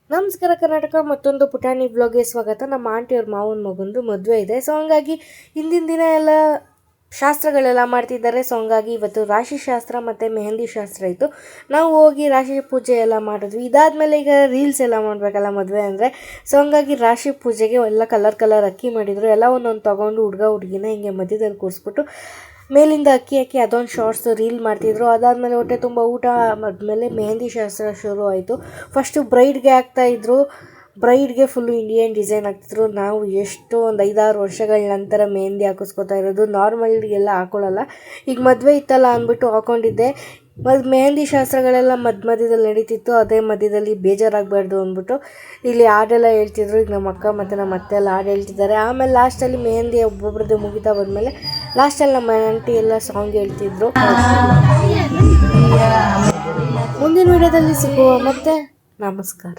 ನಮಸ್ಕಾರ ಕರ್ನಾಟಕ, ಮತ್ತೊಂದು ಪುಟಾಣಿ ಬ್ಲಾಗ್ಗೆ ಸ್ವಾಗತ. ನಮ್ಮ ಆಂಟಿಯವ್ರ ಮಾವನ ಮಗಂದು ಮದುವೆ ಇದೆ. ಸೊ ಹಂಗಾಗಿ ಹಿಂದಿನ ದಿನ ಎಲ್ಲ ಶಾಸ್ತ್ರಗಳೆಲ್ಲ ಮಾಡ್ತಿದ್ದಾರೆ. ಸೊ ಹಂಗಾಗಿ ಇವತ್ತು ರಾಶಿ ಶಾಸ್ತ್ರ ಮತ್ತು ಮೆಹಂದಿ ಶಾಸ್ತ್ರ ಇತ್ತು. ನಾವು ಹೋಗಿ ರಾಶಿ ಪೂಜೆ ಎಲ್ಲ ಮಾಡಿದ್ವಿ. ಇದಾದಮೇಲೆ ಈಗ ರೀಲ್ಸ್ ಎಲ್ಲ ಮಾಡಬೇಕಲ್ಲ ಮದುವೆ ಅಂದರೆ. ಸೊ ಹಂಗಾಗಿ ರಾಶಿ ಪೂಜೆಗೆ ಎಲ್ಲ ಕಲರ್ ಅಕ್ಕಿ ಮಾಡಿದರು. ಎಲ್ಲ ಒಂದೊಂದು ತೊಗೊಂಡು ಹುಡುಗ ಹುಡುಗಿನ ಹಿಂಗೆ ಮಧ್ಯದಲ್ಲಿ ಕೂರಿಸ್ಬಿಟ್ಟು ಮೇಲಿಂದ ಅಕ್ಕಿ ಅದೊಂದು ಶಾರ್ಟ್ಸ್ ರೀಲ್ ಮಾಡ್ತಿದ್ರು. ಅದಾದಮೇಲೆ ಹೊಟ್ಟೆ ತುಂಬ ಊಟ ಆದಮೇಲೆ ಮೆಹಂದಿ ಶಾಸ್ತ್ರ ಶುರು ಆಯಿತು. ಫಸ್ಟು ಬ್ರೈಡ್ಗೆ ಹಾಕ್ತಾಯಿದ್ರು. ಬ್ರೈಡ್ಗೆ ಫುಲ್ಲು ಇಂಡಿಯನ್ ಡಿಸೈನ್ ಹಾಕ್ತಿದ್ರು. ನಾವು ಎಷ್ಟು ಒಂದು 5-6 ವರ್ಷಗಳ ನಂತರ ಮೆಹಂದಿ ಹಾಕಿಸ್ಕೊತಾ ಇರೋದು. ನಾರ್ಮಲ್ಗೆಲ್ಲ ಹಾಕೊಳ್ಳಲ್ಲ. ಈಗ ಮದುವೆ ಇತ್ತಲ್ಲ ಅಂದ್ಬಿಟ್ಟು ಹಾಕ್ಕೊಂಡಿದ್ದೆ. ಮೆಹಂದಿ ಶಾಸ್ತ್ರಗಳೆಲ್ಲ ಮಧ್ಯದಲ್ಲಿ ನಡೀತಿತ್ತು. ಅದೇ ಮಧ್ಯದಲ್ಲಿ ಬೇಜಾರಾಗಬಾರ್ದು ಅಂದ್ಬಿಟ್ಟು ಇಲ್ಲಿ ಹಾಡೆಲ್ಲ ಹೇಳ್ತಿದ್ರು. ಈಗ ನಮ್ಮ ಅಕ್ಕ ಮತ್ತು ನಮ್ಮ ಅತ್ತೆ ಎಲ್ಲ ಹಾಡು ಹೇಳ್ತಿದ್ದಾರೆ. ಆಮೇಲೆ ಲಾಸ್ಟಲ್ಲಿ ಮೆಹಂದಿ ಒಬ್ಬೊಬ್ರದ್ದು ಮುಗಿತಾ ಬಂದಮೇಲೆ ಲಾಸ್ಟಲ್ಲಿ ನಮ್ಮ ಆಂಟಿ ಎಲ್ಲ ಸಾಂಗ್ ಹೇಳ್ತಿದ್ರು. ಮುಂದಿನ ವಿಡಿಯೋದಲ್ಲಿ ಸಿಗುವ. ಮತ್ತೆ ನಮಸ್ಕಾರ.